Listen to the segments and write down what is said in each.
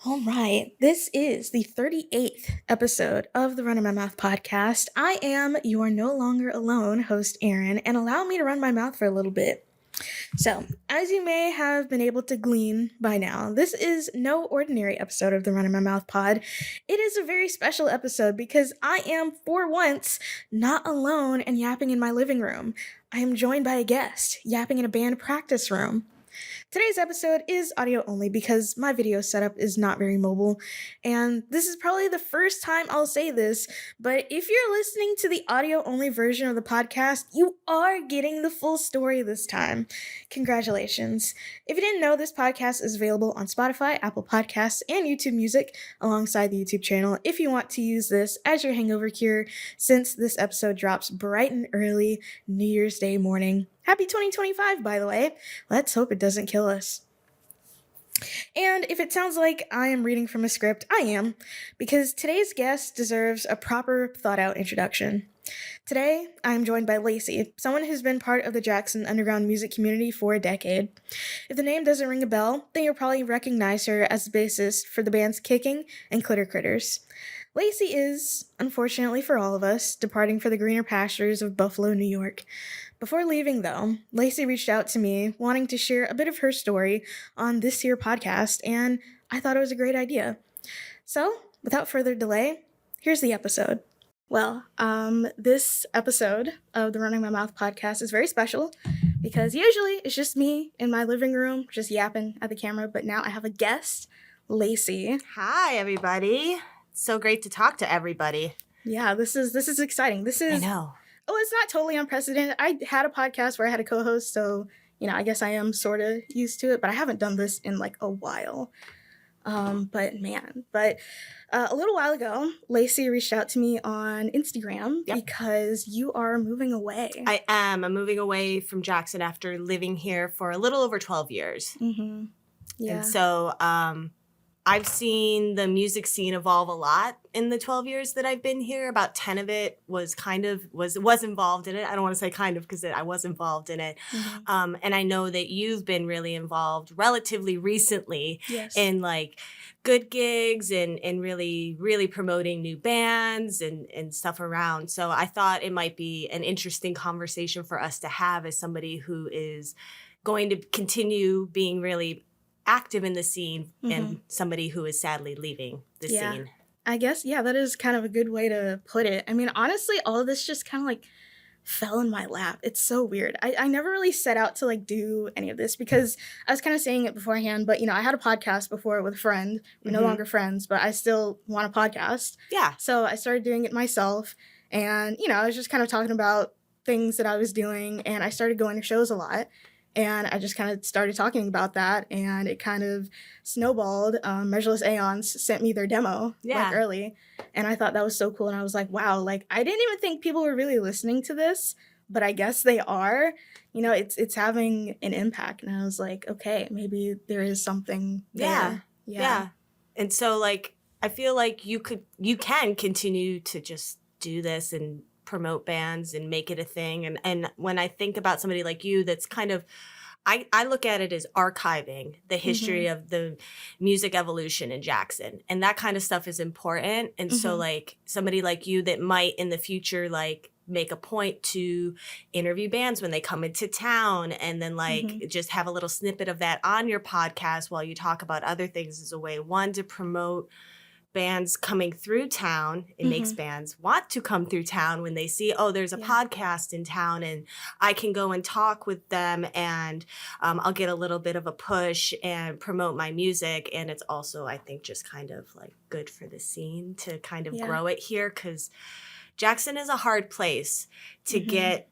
All right, this is the 38th episode of the Runnin My Mouth podcast. I am your no longer alone host, Aaron, and allow me to run my mouth for a little bit. So, as you may have been able to glean by now, this is no ordinary episode of the Runnin My Mouth pod. It is a very special episode because I am, for once, not alone and yapping in my living room. I am joined by a guest, yapping in a band practice room. Today's episode is audio only because my video setup is not very mobile, and this is probably the first time I'll say this, but if you're listening to the audio only version of the podcast, you are getting the full story this time. Congratulations. If you didn't know, this podcast is available on Spotify, Apple Podcasts, and YouTube Music alongside the YouTube channel if you want to use this as your hangover cure, since this episode drops bright and early New Year's Day morning. Happy 2025, by the way. Let's hope it doesn't kill us. And if it sounds like I am reading from a script, I am, because today's guest deserves a proper, thought-out introduction. Today, I am joined by Lacy, someone who's been part of the Jackson underground music community for a decade. If the name doesn't ring a bell, then you'll probably recognize her as the bassist for the bands Kicking and Clitter Critters. Lacy is, unfortunately for all of us, departing for the greener pastures of Buffalo, New York. Before leaving, though, Lacy reached out to me wanting to share a bit of her story on this here podcast, and I thought it was a great idea. So, without further delay, here's the episode. Well, this episode of the Running My Mouth podcast is very special because usually it's just me in my living room just yapping at the camera, but now I have a guest, Lacy. Hi, everybody. So great to talk to everybody. Yeah, this is exciting. I know. Oh, it's not totally unprecedented. I had a podcast where I had a co-host, so, I guess I am sort of used to it, but I haven't done this in, a while. But a little while ago, Lacy reached out to me on Instagram because you are moving away. I am. I'm moving away from Jackson after living here for a little over 12 years. Mm-hmm. Yeah. And so, I've seen the music scene evolve a lot in the 12 years that I've been here. About 10 of it was involved in it. I don't want to say kind of because I was involved in it. Mm-hmm. And I know that you've been really involved relatively recently in good gigs and really, really promoting new bands and stuff around. So I thought it might be an interesting conversation for us to have as somebody who is going to continue being really active in the scene and somebody who is sadly leaving the scene. I guess, that is kind of a good way to put it. I mean, honestly, all of this just kind of fell in my lap. It's so weird. I never really set out to do any of this because I was kind of saying it beforehand, but I had a podcast before with a friend. We're no longer friends, but I still want a podcast. Yeah. So I started doing it myself, and I was just kind of talking about things that I was doing, and I started going to shows a lot. And I just kind of started talking about that, and it kind of snowballed. Measureless Aeons sent me their demo early, and I thought that was so cool. And I was like, wow, I didn't even think people were really listening to this, but I guess they are. It's having an impact. And I was like, okay, maybe there is something there. Yeah. And so I feel like you can continue to just do this and promote bands and make it a thing. And when I think about somebody like you, that's kind of, I look at it as archiving the history of the music evolution in Jackson. And that kind of stuff is important. And so somebody like you that might in the future, make a point to interview bands when they come into town and then just have a little snippet of that on your podcast while you talk about other things is a way, one, to promote bands coming through town. It makes bands want to come through town when they see, oh, there's a podcast in town and I can go and talk with them and I'll get a little bit of a push and promote my music. And it's also, I think, just kind of good for the scene to kind of grow it here, because Jackson is a hard place to get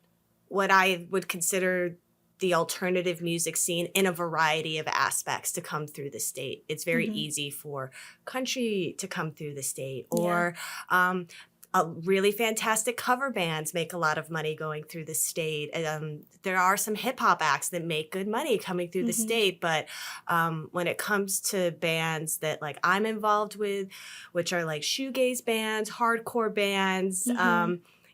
what I would consider the alternative music scene in a variety of aspects to come through the state. It's very easy for country to come through the state, or really fantastic cover bands make a lot of money going through the state. There are some hip hop acts that make good money coming through the state, but when it comes to bands that I'm involved with, which are shoegaze bands, hardcore bands,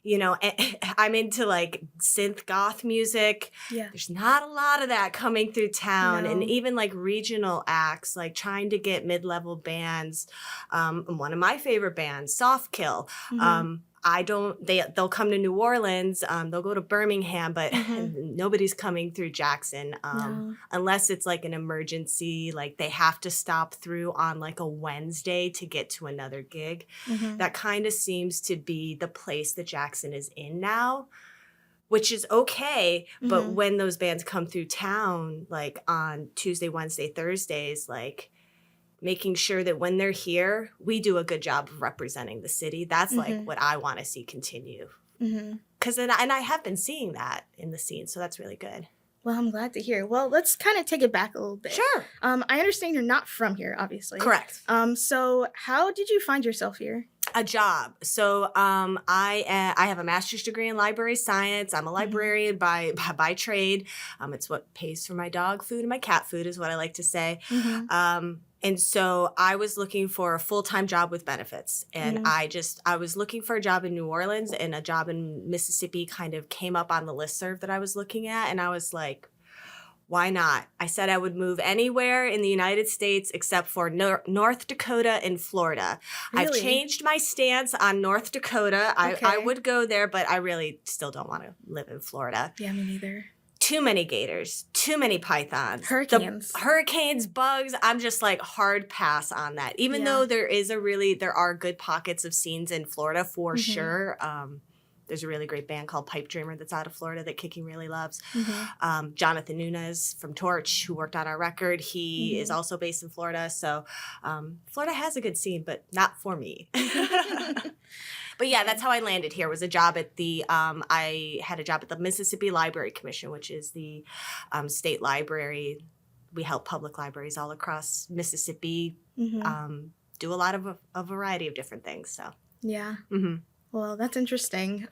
I'm into like synth goth music. Yeah. There's not a lot of that coming through town. No. And even like regional acts, like trying to get mid-level bands. One of my favorite bands, Soft Kill. They'll come to New Orleans, they'll go to Birmingham, but nobody's coming through Jackson No. unless it's like an emergency, like they have to stop through on like a Wednesday to get to another gig. That kind of seems to be the place that Jackson is in now, which is okay. But when those bands come through town, like on Tuesday, Wednesday, Thursdays, like making sure that when they're here, we do a good job of representing the city. That's like what I want to see continue. Because and I have been seeing that in the scene, so that's really good. Well, I'm glad to hear. Well, let's kind of take it back a little bit. Sure. I understand you're not from here, obviously. Correct. So how did you find yourself here? A job. So I have a master's degree in library science. I'm a librarian by trade. It's what pays for my dog food and my cat food is what I like to say. And so I was looking for a full-time job with benefits. And I was looking for a job in New Orleans, and a job in Mississippi kind of came up on the listserv that I was looking at. And I was like, why not? I said I would move anywhere in the United States except for North Dakota and Florida. Really? I've changed my stance on North Dakota. Okay. I would go there, but I really still don't want to live in Florida. Yeah, me neither. Too many gators, too many pythons. Hurricanes, bugs. I'm just like hard pass on that. Even though there are good pockets of scenes in Florida for sure. There's a really great band called Pipe Dreamer that's out of Florida that Kicking really loves. Jonathan Nunez from Torch, who worked on our record, he is also based in Florida. So Florida has a good scene, but not for me. But yeah, that's how I landed here. Was a job at I had a job at the Mississippi Library Commission, which is the state library. We help public libraries all across Mississippi do a lot of a variety of different things. So yeah. Well, that's interesting,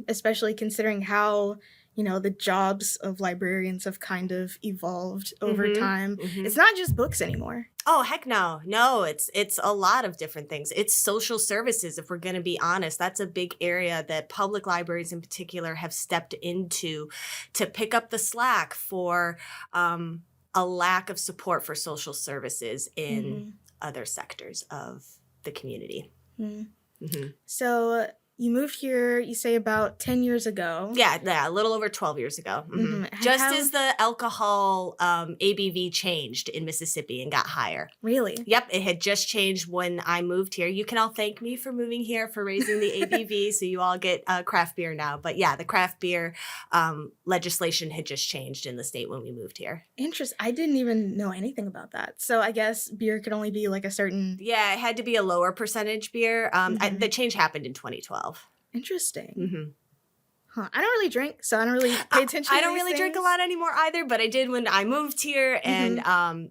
especially considering how, the jobs of librarians have kind of evolved over time. It's not just books anymore. Oh, heck no. No, it's a lot of different things. It's social services, if we're going to be honest. That's a big area that public libraries in particular have stepped into to pick up the slack for a lack of support for social services in other sectors of the community. So you moved here, you say, about 10 years ago. Yeah, a little over 12 years ago. Just as the alcohol ABV changed in Mississippi and got higher. Really? Yep, it had just changed when I moved here. You can all thank me for moving here, for raising the ABV, so you all get craft beer now. But yeah, the craft beer legislation had just changed in the state when we moved here. Interesting. I didn't even know anything about that. So I guess beer could only be like a certain... Yeah, it had to be a lower percentage beer. The change happened in 2012. Interesting. I don't really drink, so I don't really pay attention to I don't really drink a lot anymore either, but I did when I moved here. And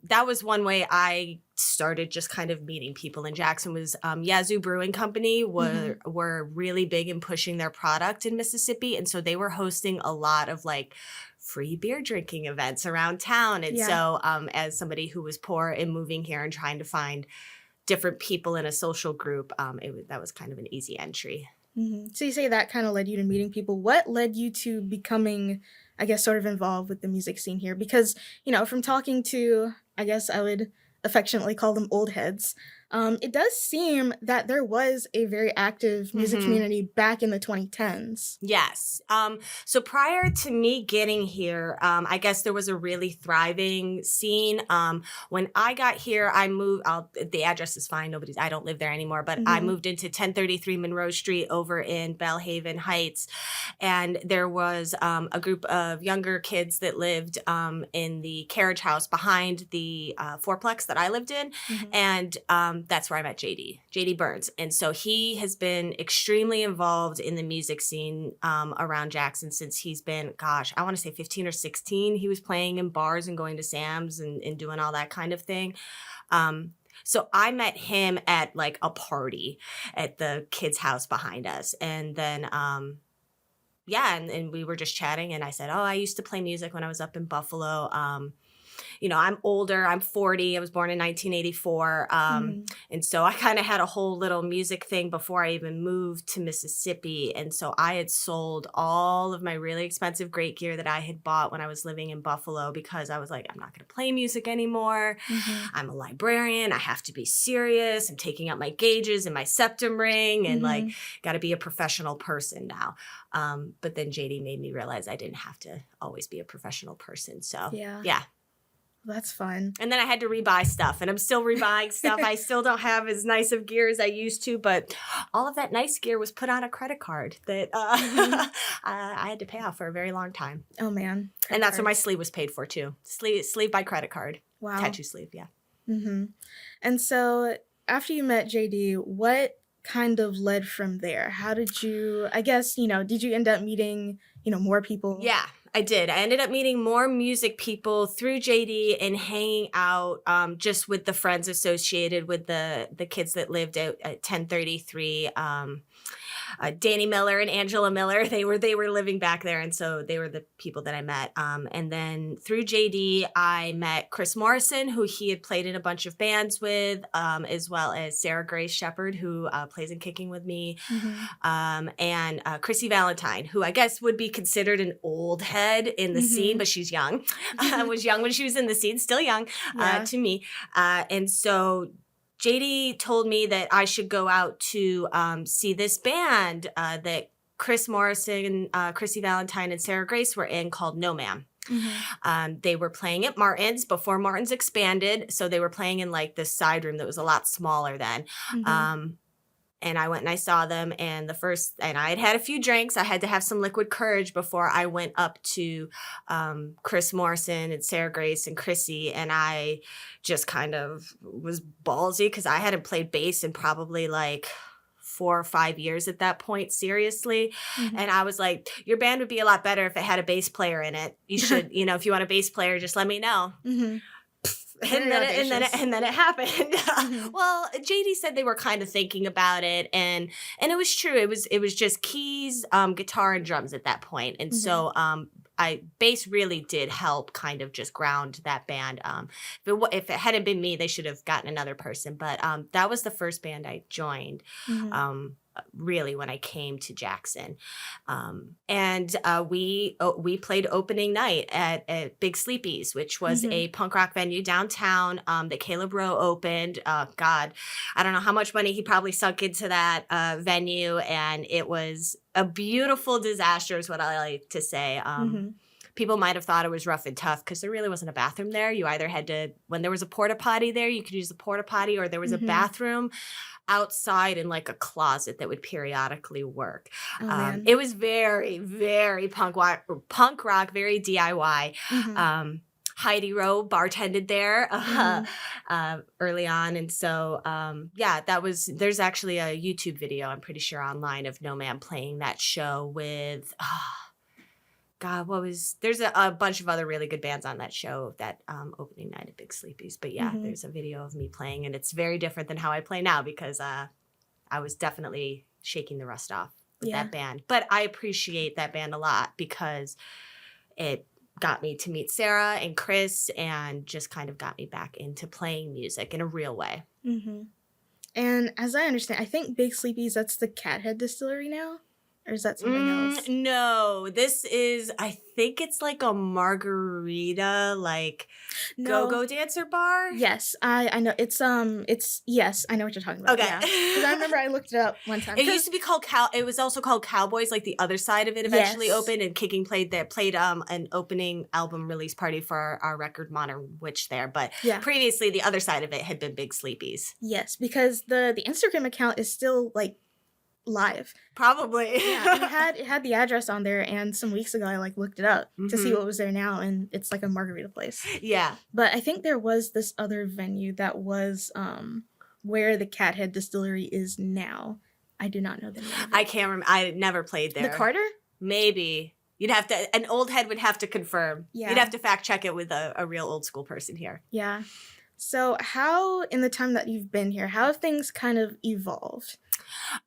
that was one way I started just kind of meeting people in Jackson. Was Yazoo Brewing Company were really big in pushing their product in Mississippi. And so they were hosting a lot of like free beer drinking events around town. And so as somebody who was poor and moving here and trying to find different people in a social group, that was kind of an easy entry. So you say that kind of led you to meeting people. What led you to becoming, I guess, sort of involved with the music scene here? Because, from talking to, I guess I would affectionately call them old heads, it does seem that there was a very active music community back in the 2010s. Yes. So prior to me getting here, I guess there was a really thriving scene. When I got here, I moved, the address is fine. I don't live there anymore, but I moved into 1033 Monroe Street over in Bellhaven Heights. And there was a group of younger kids that lived in the carriage house behind the fourplex that I lived in. And that's where I met JD Burns. And so he has been extremely involved in the music scene around Jackson since he's been, I want to say 15 or 16. He was playing in bars and going to Sam's and doing all that kind of thing. So I met him at like a party at the kid's house behind us. And then, and we were just chatting and I said, I used to play music when I was up in Buffalo. I'm older. I'm 40. I was born in 1984. And so I kind of had a whole little music thing before I even moved to Mississippi. And so I had sold all of my really expensive great gear that I had bought when I was living in Buffalo because I was like, I'm not going to play music anymore. I'm a librarian. I have to be serious. I'm taking out my gauges and my septum ring and like got to be a professional person now. But then JD made me realize I didn't have to always be a professional person. So yeah. That's fun. And then I had to rebuy stuff, and I'm still rebuying stuff. I still don't have as nice of gear as I used to, but all of that nice gear was put on a credit card that I had to pay off for a very long time. Oh, man. And that's where my sleeve was paid for, too. Sleeve by credit card. Wow. Tattoo sleeve, yeah. And so after you met JD, what kind of led from there? How did you, I guess, did you end up meeting, more people? Yeah. I did. I ended up meeting more music people through JD and hanging out just with the friends associated with the kids that lived at 1033. Danny Miller and Angela Miller, they were living back there, and so they were the people that I met. And then through JD, I met Chris Morrison, who he had played in a bunch of bands with, as well as Sarah Grace Shepherd, who plays in Kicking with me, and Chrissy Valentine, who I guess would be considered an old head in the scene, but she's young. Was young when she was in the scene, still young to me. And so JD told me that I should go out to see this band that Chris Morrison, Chrissy Valentine, and Sarah Grace were in called No Ma'am. They were playing at Martin's before Martin's expanded. So they were playing in like this side room that was a lot smaller then. And I went and I saw them, and I had had a few drinks. I had to have some liquid courage before I went up to Chris Morrison and Sarah Grace and Chrissy, and I just kind of was ballsy because I hadn't played bass in probably like 4 or 5 years at that point, seriously. And I was like, your band would be a lot better if it had a bass player in it. You should, if you want a bass player, just let me know. And then it happened. Well, JD said they were kind of thinking about it, and it was true. It was just keys, guitar, and drums at that point. And so bass really did help kind of just ground that band. If it hadn't been me, they should have gotten another person. But that was the first band I joined. Really when I came to Jackson. And we played opening night at Big Sleepy's, which was a punk rock venue downtown that Caleb Rowe opened. God, I don't know how much money he probably sunk into that venue, and it was a beautiful disaster is what I like to say. People might have thought it was rough and tough because there really wasn't a bathroom there. You either had to, when there was a porta potty there, you could use the porta potty, or there was a bathroom outside in like a closet that would periodically work. It was very, very punk rock, very DIY. Heidi Rowe bartended there early on. And so, there's actually a YouTube video, I'm pretty sure online, of No Man playing that show with, there's a bunch of other really good bands on that show, that opening night at Big Sleepy's. But yeah, there's a video of me playing, and it's very different than how I play now because I was definitely shaking the rust off with that band. But I appreciate that band a lot because it got me to meet Sarah and Chris and just kind of got me back into playing music in a real way. And as I understand, I think Big Sleepy's, that's the Cathead Distillery now? Or is that something else? No, this is, I think it's like a margarita, like go-go dancer bar. Yes, I know. Yes, I know what you're talking about. Okay. Because I remember I looked it up one time. It used to be called it was also called Cowboys, like the other side of it eventually opened, and Kicking played an opening album release party for our record Modern Witch there. But previously the other side of it had been Big Sleepy's. Yes, because the Instagram account is still like live. Probably. It had the address on there, and some weeks ago I looked it up to see what was there now, and it's like a margarita place. Yeah. But I think there was this other venue that was where the Cathead Distillery is now. I do not know the name of it. I can't remember. I never played there. The Carter? Maybe. You'd have to, an old head would have to confirm. Yeah. You'd have to fact check it with a real old school person here. Yeah. So how, in the time that you've been here, how have things kind of evolved?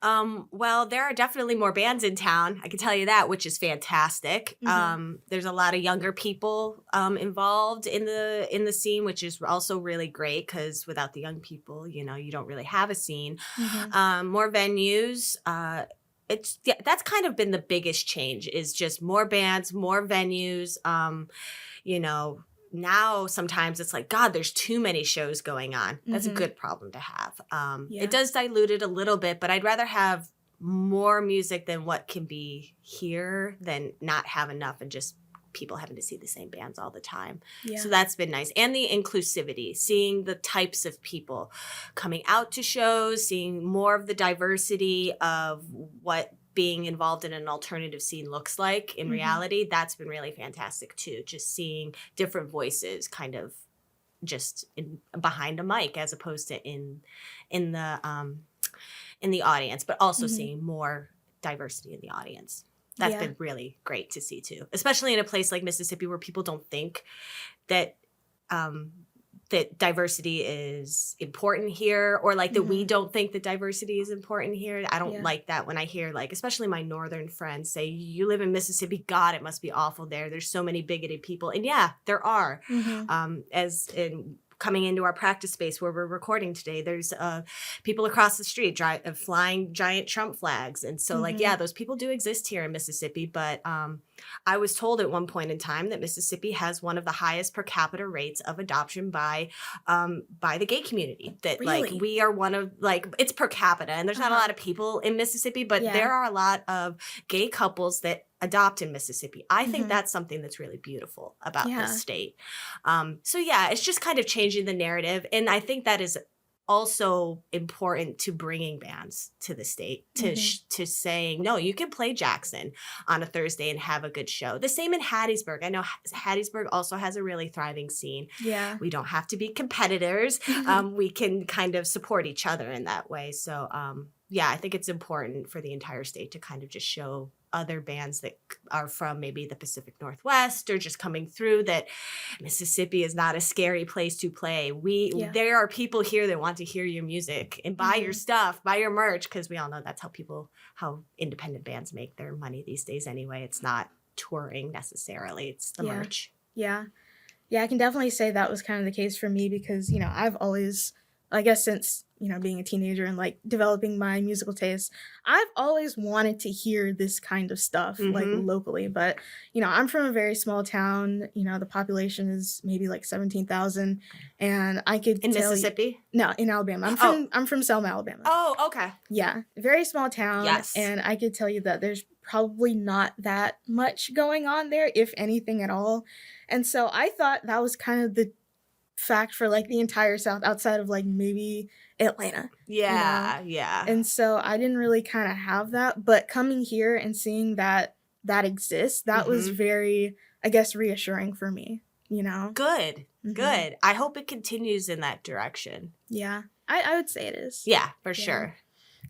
Well, there are definitely more bands in town. I can tell you that, which is fantastic. There's a lot of younger people involved in the scene, which is also really great because without the young people, you know, you don't really have a scene. More venues. That's kind of been the biggest change is just more bands, more venues. You know, now sometimes it's like, God, there's too many shows going on. That's a good problem to have. It does dilute it a little bit, but I'd rather have more music than what can be here than not have enough and just people having to see the same bands all the time. So that's been nice. And the inclusivity, seeing the types of people coming out to shows, seeing more of the diversity of what being involved in an alternative scene looks like in reality. That's been really fantastic too. Just seeing different voices kind of just behind a mic as opposed to in the audience, but also seeing more diversity in the audience. That's been really great to see too, especially in a place like Mississippi where people don't think that that diversity is important here, or like that we don't think that diversity is important here. I don't like that when I hear, like, especially my northern friends say, you live in Mississippi, God, it must be awful there. There's so many bigoted people. And yeah, there are. As in coming into our practice space where we're recording today, there's people across the street flying giant Trump flags. And so like, yeah, those people do exist here in Mississippi. But I was told at one point in time that Mississippi has one of the highest per capita rates of adoption by the gay community. That like we are one of, like, it's per capita, and there's not a lot of people in Mississippi, but there are a lot of gay couples that adopt in Mississippi. I think that's something that's really beautiful about this state. So yeah, it's just kind of changing the narrative, and I think that is also important to bringing bands to the state, to saying, no, you can play Jackson on a Thursday and have a good show. The same in Hattiesburg. I know Hattiesburg also has a really thriving scene. Yeah. We don't have to be competitors. We can kind of support each other in that way. So yeah, I think it's important for the entire state to kind of just show other bands that are from maybe the Pacific Northwest or just coming through that Mississippi is not a scary place to play. There are people here that want to hear your music and buy your stuff, buy your merch, because we all know that's how independent bands make their money these days anyway. It's not touring necessarily, it's the merch. Yeah, I can definitely say that was kind of the case for me because, you know, I've always, I guess since, you know, being a teenager and like developing my musical taste, I've always wanted to hear this kind of stuff like locally. But, you know, I'm from a very small town. You know, the population is maybe like 17,000, and I could in Mississippi? No, in Alabama. I'm from Selma, Alabama. Oh, okay. Yeah, very small town. Yes, and I could tell you that there's probably not that much going on there, if anything at all. And so I thought that was kind of the fact for like the entire South, outside of like maybe Atlanta. Yeah, you know? And so I didn't really kind of have that, but coming here and seeing that exists, that was very, I guess, reassuring for me, you know? Good. I hope it continues in that direction. Yeah, I would say it is. Yeah, for sure.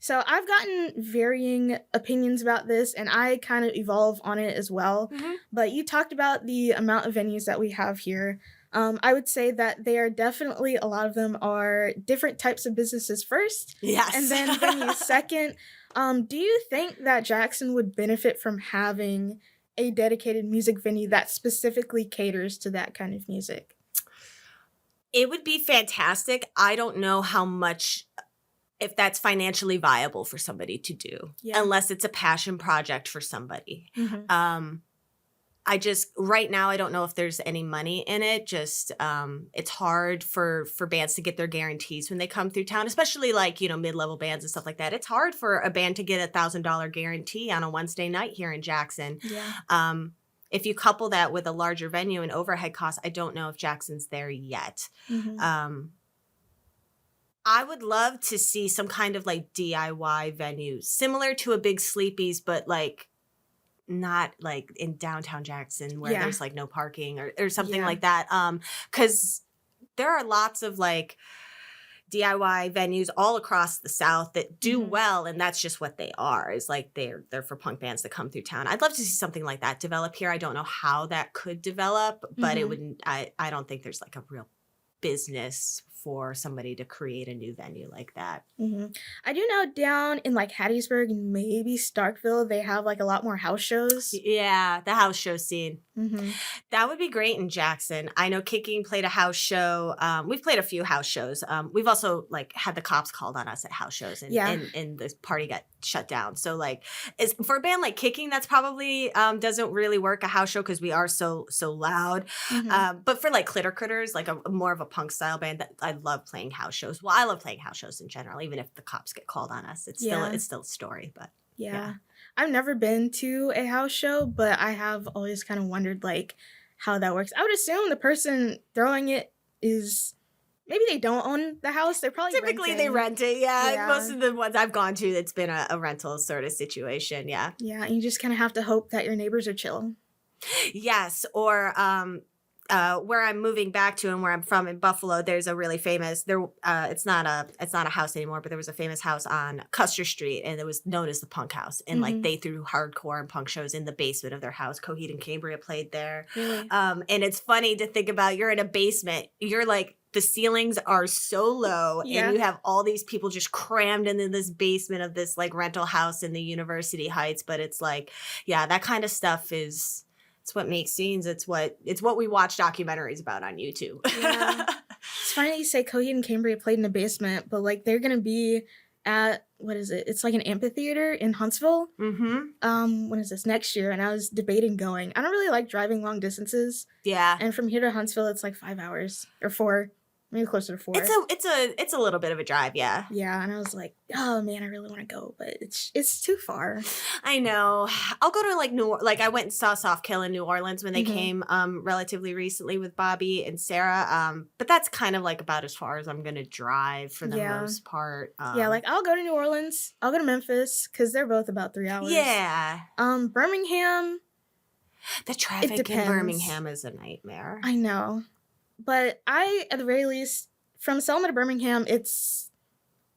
So I've gotten varying opinions about this, and I kind of evolve on it as well. But you talked about the amount of venues that we have here. I would say that they are definitely, a lot of them are different types of businesses first. Yes. And then venues second. Do you think that Jackson would benefit from having a dedicated music venue that specifically caters to that kind of music? It would be fantastic. I don't know how much, if that's financially viable for somebody to do, unless it's a passion project for somebody. I just, right now, I don't know if there's any money in it. Just, it's hard for bands to get their guarantees when they come through town, especially like, you know, mid-level bands and stuff like that. It's hard for a band to get $1,000 guarantee on a Wednesday night here in Jackson. If you couple that with a larger venue and overhead costs, I don't know if Jackson's there yet. I would love to see some kind of like DIY venue, similar to a Big Sleepy's, but like not like in downtown Jackson where there's like no parking or something like that. Because there are lots of like DIY venues all across the South that do well, and that's just what they are. Is like they're for punk bands that come through town. I'd love to see something like that develop here. I don't know how that could develop, but it wouldn't. I don't think there's like a real business for somebody to create a new venue like that. I do know down in like Hattiesburg and maybe Starkville, they have like a lot more house shows. Yeah, the house show scene. That would be great in Jackson. I know Kicking played a house show. We've played a few house shows. We've also like had the cops called on us at house shows, and and the party got shut down. So like, for a band like Kicking, that's probably doesn't really work a house show because we are so loud. But for like Clitter Critters, like a more of a punk style band, that I love playing house shows. Well, I love playing house shows in general, even if the cops get called on us. It's still a story, but yeah. I've never been to a house show, but I have always kind of wondered like how that works. I would assume the person throwing it is maybe they don't own the house. They're probably typically they rent it. Yeah. Most of the ones I've gone to, it's been a rental sort of situation. Yeah. Yeah. And you just kind of have to hope that your neighbors are chill. Yes. Or where I'm moving back to and where I'm from in Buffalo, there's a really famous it's not a house anymore, but there was a famous house on Custer Street, and it was known as the Punk House. And like they threw hardcore and punk shows in the basement of their house. Coheed and Cambria played there. Really? And it's funny to think about, you're in a basement, you're like, the ceilings are so low, and you have all these people just crammed into this basement of this like rental house in the University Heights. But it's like, yeah, that kind of stuff is, it's what makes scenes. It's what we watch documentaries about on YouTube. Yeah. It's funny you say Coheed and Cambria played in the basement, but like they're gonna be at, what is it? It's like an amphitheater in Huntsville. When is this? Next year. And I was debating going. I don't really like driving long distances. Yeah. And from here to Huntsville, it's like 5 hours or 4. Maybe closer to 4. It's a little bit of a drive, yeah. Yeah, and I was like, oh man, I really want to go, but it's too far. I know. I'll go to like I went and saw Soft Kill in New Orleans when they came relatively recently with Bobby and Sarah. But that's kind of like about as far as I'm gonna drive for the most part. Yeah, like I'll go to New Orleans, I'll go to Memphis because they're both about 3 hours. Yeah. Birmingham. The traffic in Birmingham is a nightmare. I know. But at the very least, from Selma to Birmingham, it's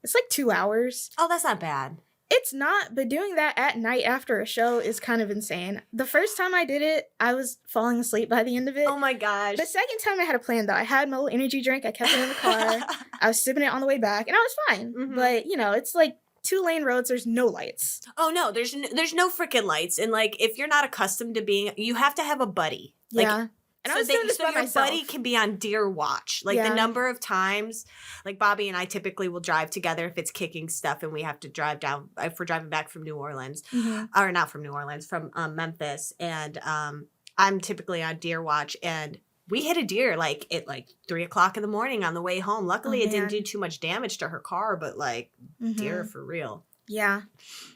like 2 hours. Oh, that's not bad. It's not, but doing that at night after a show is kind of insane. The first time I did it, I was falling asleep by the end of it. Oh my gosh. The second time I had a plan, though. I had my little energy drink. I kept it in the car. I was sipping it on the way back, and I was fine. But, it's like 2-lane roads. There's no lights. Oh, no. There's no freaking lights. And, like, if you're not accustomed to you have to have a buddy. Yeah. And I was doing this by your myself. buddy can be on deer watch. Like the number of times, like Bobby and I typically will drive together if it's Kicking stuff and we have to drive down, if we're driving back from New Orleans, or not from New Orleans, from Memphis. And I'm typically on deer watch, and we hit a deer like at like 3:00 in the morning on the way home. Luckily it didn't do too much damage to her car, but like deer for real. Yeah.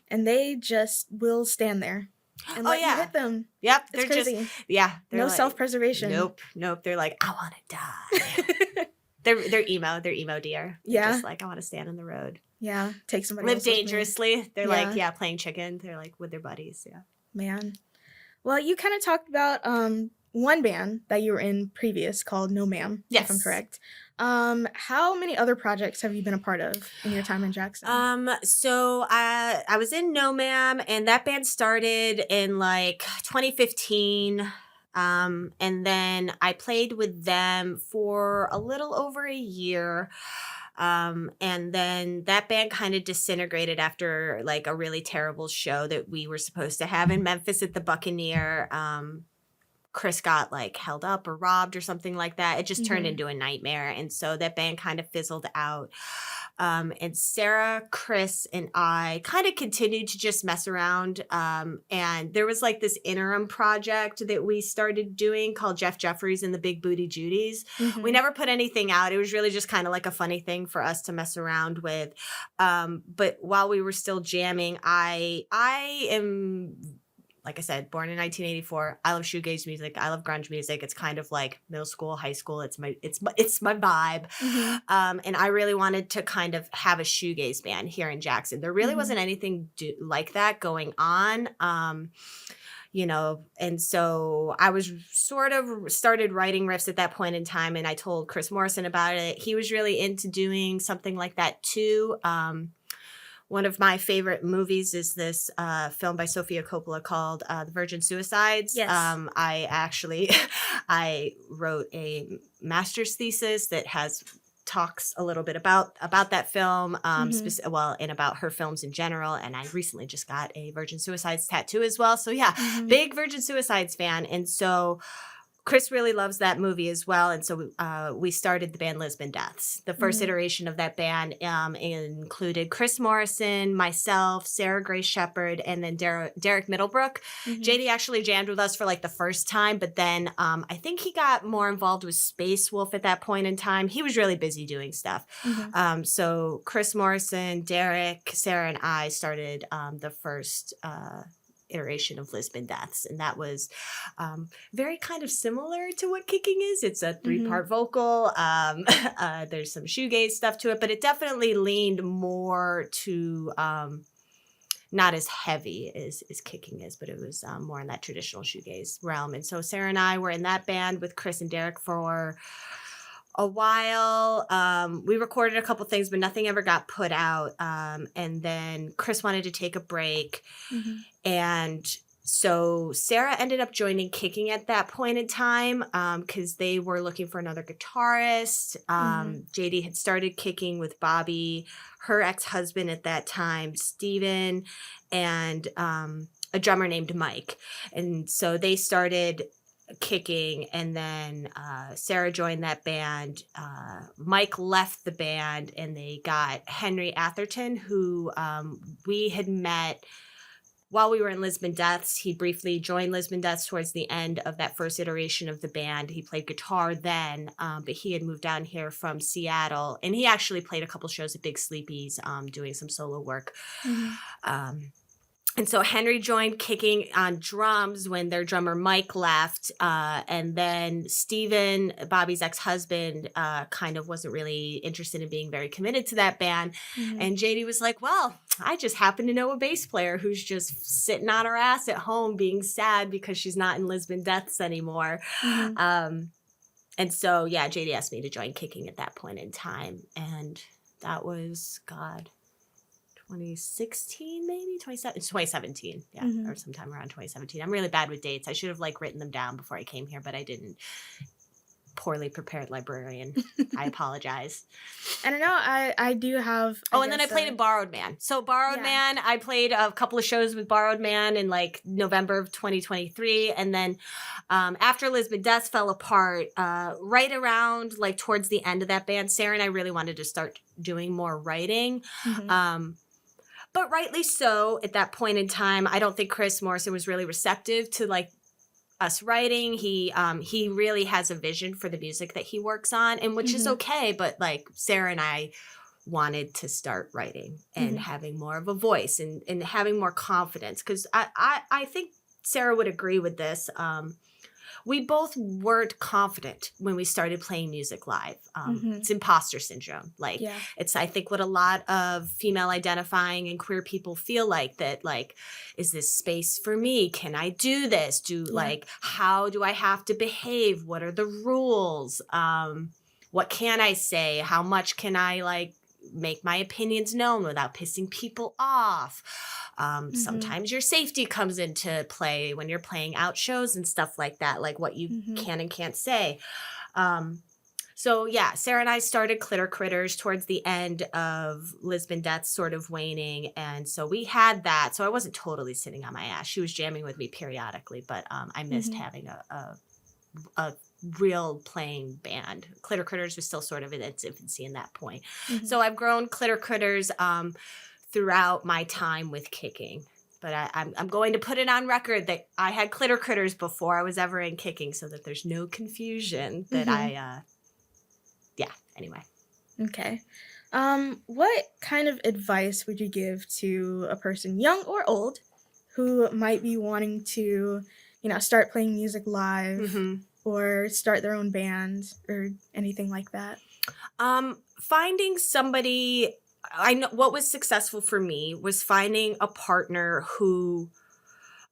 And they just will stand there. And you hit them. Yep. It's crazy. They're no like, self-preservation. Nope. They're like, I want to die. they're emo. They're emo deer. They're just like, I want to stand on the road. Yeah. Take somebody Live else dangerously. They're like, playing chicken. They're like with their buddies. Yeah. Man. Well, you kind of talked about one band that you were in previous called No Ma'am, if I'm correct. How many other projects have you been a part of in your time in Jackson? So I was in No Ma'am, and that band started in like 2015. And then I played with them for a little over a year. And then that band kind of disintegrated after like a really terrible show that we were supposed to have in Memphis at the Buccaneer. Chris got like held up or robbed or something like that. It just turned into a nightmare. And so that band kind of fizzled out. And Sarah, Chris, and I kind of continued to just mess around. And there was like this interim project that we started doing called Jeff Jeffries and the Big Booty Judies. We never put anything out. It was really just kind of like a funny thing for us to mess around with. But while we were still jamming, I am, like I said, born in 1984. I love shoegaze music. I love grunge music. It's kind of like middle school, high school. It's my vibe. And I really wanted to kind of have a shoegaze band here in Jackson. There really wasn't anything like that going on. And so I was sort of started writing riffs at that point in time, and I told Chris Morrison about it. He was really into doing something like that too. One of my favorite movies is this film by Sofia Coppola called The Virgin Suicides. Yes. I wrote a master's thesis that has talks a little bit about that film, Mhm. and about her films in general. And I recently just got a Virgin Suicides tattoo as well. So yeah, Mhm. big Virgin Suicides fan. And so Chris really loves that movie as well. And so we started the band Lisbon Deaths. The first Mhm. iteration of that band included Chris Morrison, myself, Sarah Grace Shepherd, and then Derek Middlebrook. Mhm. JD actually jammed with us for like the first time, but then I think he got more involved with Space Wolf at that point in time. He was really busy doing stuff. Mhm. So Chris Morrison, Derek, Sarah, and I started the first iteration of Lisbon Deaths. And that was very kind of similar to what Kicking is. It's a 3-part vocal. There's some shoegaze stuff to it, but it definitely leaned more to not as heavy as Kicking is, but it was more in that traditional shoegaze realm. And so Sarah and I were in that band with Chris and Derek for a while. We recorded a couple things, but nothing ever got put out. And then Chris wanted to take a break. Mhm. And so Sarah ended up joining Kicking at that point in time because they were looking for another guitarist. JD had started Kicking with Bobby, her ex-husband at that time, Steven, and a drummer named Mike. And so they started Kicking, and then Sarah joined that band. Mike left the band, and they got Henry Atherton, who we had met while we were in Lisbon Deaths. He briefly joined Lisbon Deaths towards the end of that first iteration of the band. He played guitar then, but he had moved down here from Seattle, and he actually played a couple shows at Big Sleepy's doing some solo work. And so Henry joined Kicking on drums when their drummer Mike left. And then Steven, Bobby's ex-husband, kind of wasn't really interested in being very committed to that band. And JD was like, well, I just happen to know a bass player who's just sitting on her ass at home being sad because she's not in Lisbon Deaths anymore. And so, yeah, JD asked me to join Kicking at that point in time. And that was, God, 2016, maybe 2017. Yeah. Or sometime around 2017. I'm really bad with dates. I should have written them down before I came here, but I didn't. Poorly prepared librarian. I apologize. I don't know. I do have. And then I played in Borrowed Man. So Borrowed Man, I played a couple of shows with Borrowed Man in November of 2023. And then after Lisbon Deaths fell apart, right around towards the end of that band, Sarah and I really wanted to start doing more writing. But rightly so, at that point in time, I don't think Chris Morrison was really receptive to us writing. He really has a vision for the music that he works on, and which is okay. But Sarah and I wanted to start writing and having more of a voice and having more confidence, because I think Sarah would agree with this. We both weren't confident when we started playing music live. It's imposter syndrome. It's, I think, what a lot of female identifying and queer people feel that, is this space for me? Can I do this? How do I have to behave? What are the rules? What can I say? How much can I make my opinions known without pissing people off? Sometimes your safety comes into play when you're playing out shows and stuff like that, what you can and can't say. So yeah, Sarah and I started Clitter Critters towards the end of Lisbon Deaths sort of waning. And so we had that. So I wasn't totally sitting on my ass. She was jamming with me periodically, but I missed having a real playing band. Clitter Critters was still sort of in its infancy in that point. So I've grown Clitter Critters throughout my time with Kicking. But I'm going to put it on record that I had Clitter Critters before I was ever in Kicking, so that there's no confusion that anyway. Okay. What kind of advice would you give to a person, young or old, who might be wanting to, start playing music live or start their own band or anything like that? Finding somebody. I know what was successful for me was finding a partner who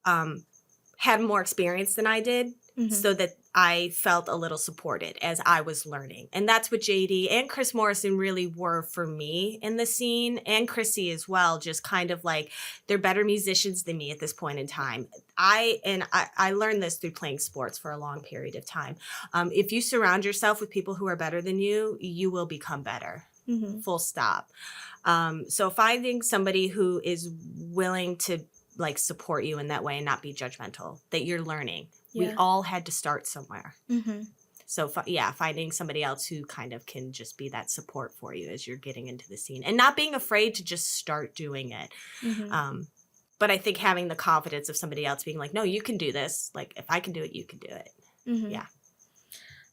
had more experience than I did, so that I felt a little supported as I was learning. And that's what JD and Chris Morrison really were for me in the scene, and Chrissy as well, just kind of they're better musicians than me at this point in time. I learned this through playing sports for a long period of time. If you surround yourself with people who are better than you will become better. Mm-hmm. Full stop. So finding somebody who is willing to like support you in that way and not be judgmental, that you're learning. We Yeah. all had to start somewhere. Mm-hmm. So finding somebody else who kind of can just be that support for you as you're getting into the scene and not being afraid to just start doing it. Mm-hmm. But I think having the confidence of somebody else being like, no, you can do this. Like, if I can do it, you can do it. Mm-hmm. Yeah.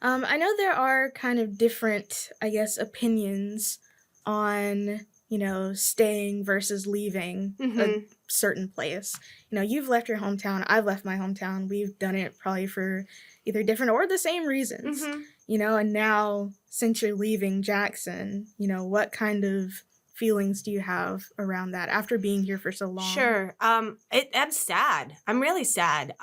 I know there are kind of different, I guess, opinions on, staying versus leaving a certain place. You've left your hometown. I've left my hometown. We've done it probably for either different or the same reasons. And now since you're leaving Jackson, what kind of feelings do you have around that after being here for so long? Sure. I'm sad. I'm really sad.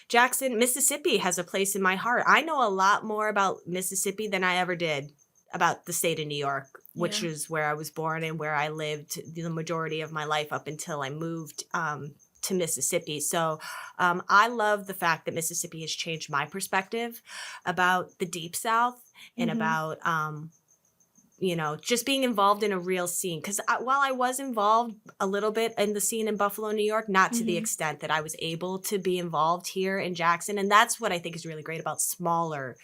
Jackson, Mississippi has a place in my heart. I know a lot more about Mississippi than I ever did about the state of New York, which is where I was born and where I lived the majority of my life up until I moved to Mississippi. So I love the fact that Mississippi has changed my perspective about the Deep South and about just being involved in a real scene. Because while I was involved a little bit in the scene in Buffalo, New York, not to the extent that I was able to be involved here in Jackson. And that's what I think is really great about smaller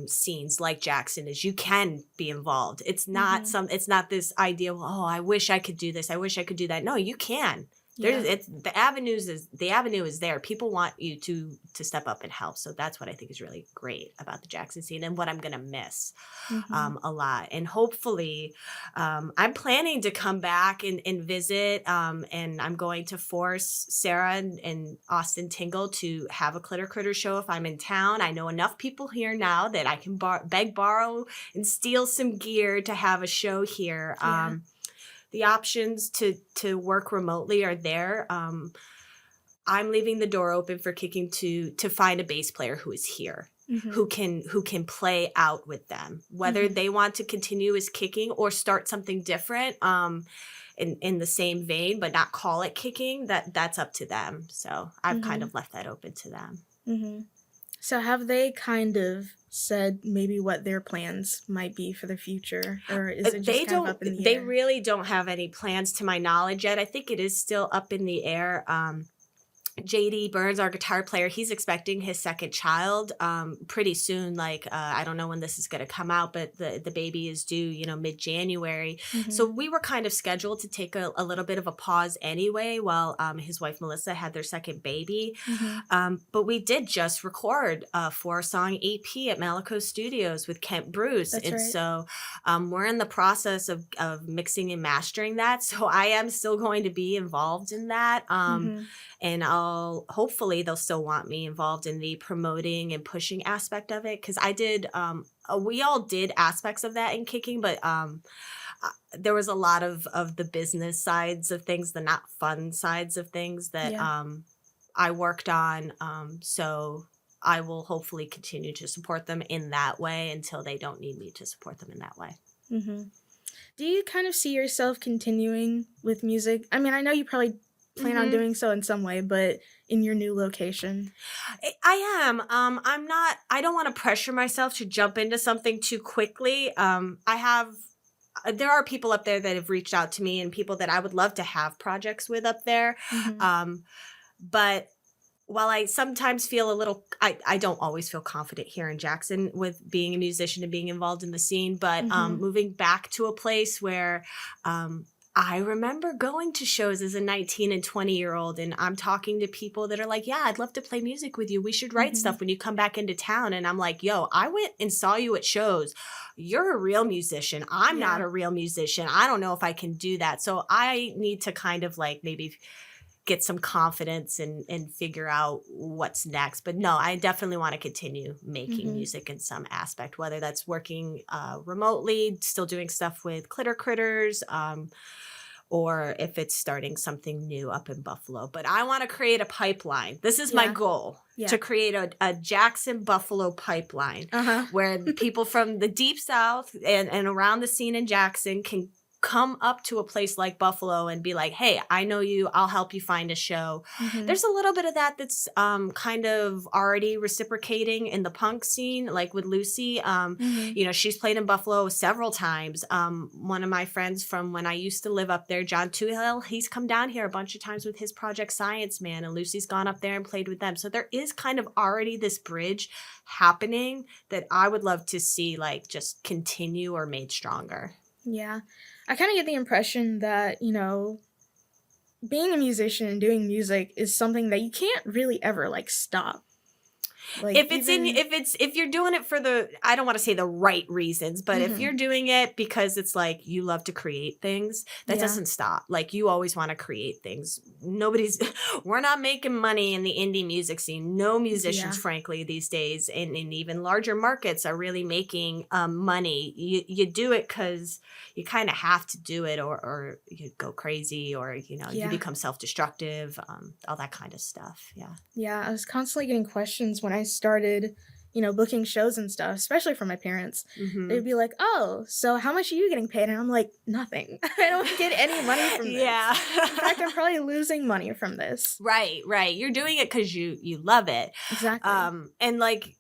scenes like Jackson is you can be involved. It's not it's not this idea, oh, I wish I could do this. I wish I could do that. No, you can. The avenue is there. People want you to step up and help. So that's what I think is really great about the Jackson scene and what I'm going to miss a lot. And hopefully I'm planning to come back and visit and I'm going to force Sarah and Austin Tingle to have a Clitter Critter show if I'm in town. I know enough people here now that I can beg, borrow, and steal some gear to have a show here. The options to work remotely are there. I'm leaving the door open for Kicking to find a bass player who is here, who can play out with them, whether they want to continue as Kicking or start something different in the same vein, but not call it Kicking. That's up to them. So I've kind of left that open to them. So have they kind of said maybe what their plans might be for the future, or is it just kind of up in the air? They really don't have any plans to my knowledge yet. I think it is still up in the air. JD Burns, our guitar player, he's expecting his second child pretty soon. Like, I don't know when this is going to come out, but the baby is due, mid-January. So we were kind of scheduled to take a little bit of a pause anyway while his wife, Melissa, had their second baby. But we did just record a 4-song EP at Malico Studios with Kent Bruce. That's right. So we're in the process of mixing and mastering that. So I am still going to be involved in that. And hopefully they'll still want me involved in the promoting and pushing aspect of it. Cause I did, we all did aspects of that in Kicking, but there was a lot of the business sides of things, the not fun sides of things that I worked on. So I will hopefully continue to support them in that way until they don't need me to support them in that way. Do you kind of see yourself continuing with music? I mean, I know you probably plan on doing so in some way, but in your new location? I am. I don't want to pressure myself to jump into something too quickly. There are people up there that have reached out to me and people that I would love to have projects with up there. But while I sometimes feel a little, I don't always feel confident here in Jackson with being a musician and being involved in the scene, but moving back to a place where I remember going to shows as a 19 and 20-year-old, and I'm talking to people that are like, yeah, I'd love to play music with you. We should write stuff when you come back into town. And I'm like, yo, I went and saw you at shows. You're a real musician. I'm not a real musician. I don't know if I can do that. So I need to kind of like maybe get some confidence and figure out what's next. But no, I definitely want to continue making music in some aspect, whether that's working remotely, still doing stuff with Clitter Critters, or if it's starting something new up in Buffalo. But I want to create a pipeline. This is my goal, to create a Jackson-Buffalo pipeline where the people from the Deep South and around the scene in Jackson can come up to a place like Buffalo and be like, hey, I know you, I'll help you find a show. There's a little bit of that that's kind of already reciprocating in the punk scene, like with Lucy. You know, she's played in Buffalo several times. One of my friends from when I used to live up there, John Tuhill, he's come down here a bunch of times with his Project Science Man, and Lucy's gone up there and played with them. So there is kind of already this bridge happening that I would love to see like just continue or made stronger. Yeah. I kind of get the impression that, you know, being a musician and doing music is something that you can't really ever like stop. Like if you're doing it for the, I don't want to say the right reasons, but if you're doing it because it's like you love to create things, that doesn't stop. Like you always want to create things. We're not making money in the indie music scene. No musicians, frankly, these days, and in even larger markets are really making money. You do it because you kind of have to do it, or you go crazy, or you know you become self-destructive, all that kind of stuff. Yeah, I was constantly getting questions when I started, you know, booking shows and stuff, especially from my parents. They'd be like, oh, so how much are you getting paid? And I'm like, nothing. I don't get any money from this. In fact, I'm probably losing money from this. Right. You're doing it because you love it. Exactly. And like...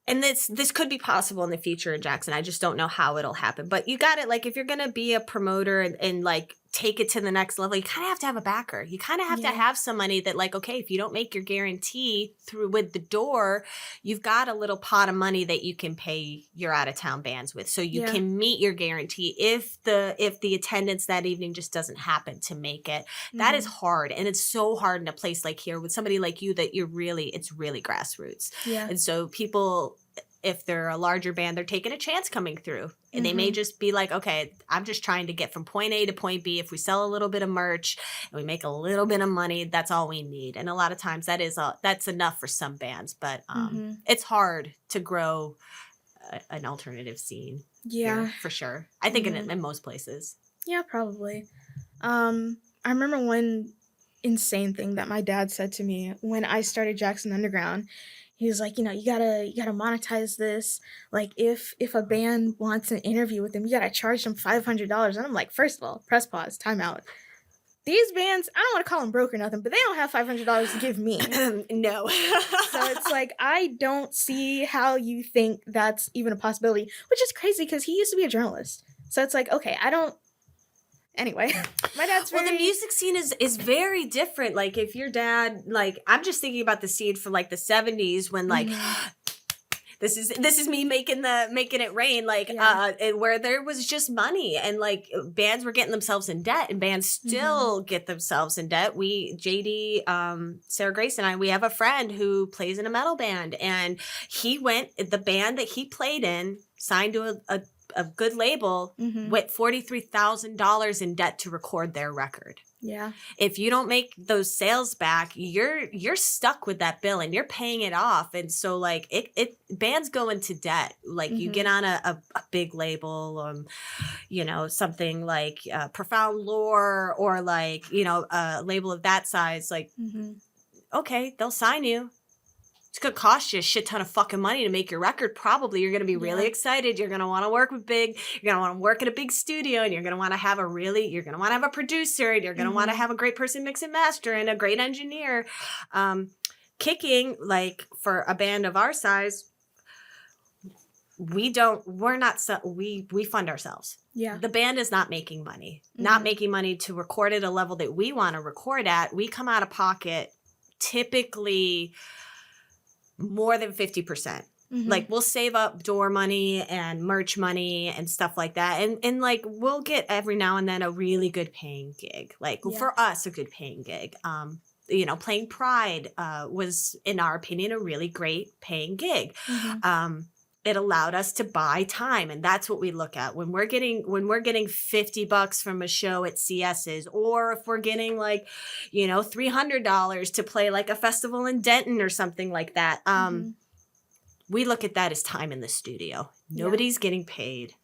And this could be possible in the future in Jackson. I just don't know how it'll happen. But you got it. Like, if you're going to be a promoter and like take it to the next level, you kind of have to have a backer. You kind of have to have some money that like, okay, if you don't make your guarantee through with the door, you've got a little pot of money that you can pay your out of town bands with. So you can meet your guarantee if the attendance that evening just doesn't happen to make it. That is hard. And it's so hard in a place like here with somebody like you that it's really grassroots. Yeah. And so people, if they're a larger band, they're taking a chance coming through. And they may just be like, okay, I'm just trying to get from point A to point B. If we sell a little bit of merch and we make a little bit of money, that's all we need. And a lot of times that's enough for some bands. But it's hard to grow an alternative scene. Yeah. Here, for sure. I think in most places. Yeah, probably. I remember one insane thing that my dad said to me when I started Jackson Underground. He was like, you know, you gotta monetize this. Like, if a band wants an interview with them, you gotta charge them $500. And I'm like, first of all, press pause, time out. These bands, I don't want to call them broke or nothing, but they don't have $500 to give me. No. So it's like, I don't see how you think that's even a possibility, which is crazy because he used to be a journalist. So it's like, okay, Anyway, my dad's Well, the music scene is very different. Like, if your dad, like, I'm just thinking about the scene from, like, the 70s when, like, this is me making it rain, like, and where there was just money and, like, bands were getting themselves in debt, and bands still get themselves in debt. JD, Sarah Grace and I, we have a friend who plays in a metal band, and the band that he played in signed to a good label with $43,000 in debt to record their record. Yeah. If you don't make those sales back, you're stuck with that bill and you're paying it off. And so like bands go into debt. Like you get on a big label, you know, something like Profound Lore or like, you know, a label of that size, like, okay, they'll sign you. It's going to cost you a shit ton of fucking money to make your record. Probably you're going to be really excited. You're going to want to work with you're going to want to work at a big studio, and you're going to want to have you're going to want to have a producer, and you're going to want to have a great person mix and master and a great engineer. Kicking, like for a band of our size, we fund ourselves. Yeah. The band is not making money, not making money to record at a level that we want to record at. We come out of pocket typically more than 50%. Like we'll save up door money and merch money and stuff like that. And like we'll get every now and then a really good paying gig. Like for us, a good paying gig. You know, playing Pride was, in our opinion, a really great paying gig. It allowed us to buy time, and that's what we look at when we're getting $50 from a show at CS's, or if we're getting like, you know, $300 to play like a festival in Denton or something like that. We look at that as time in the studio. Nobody's getting paid.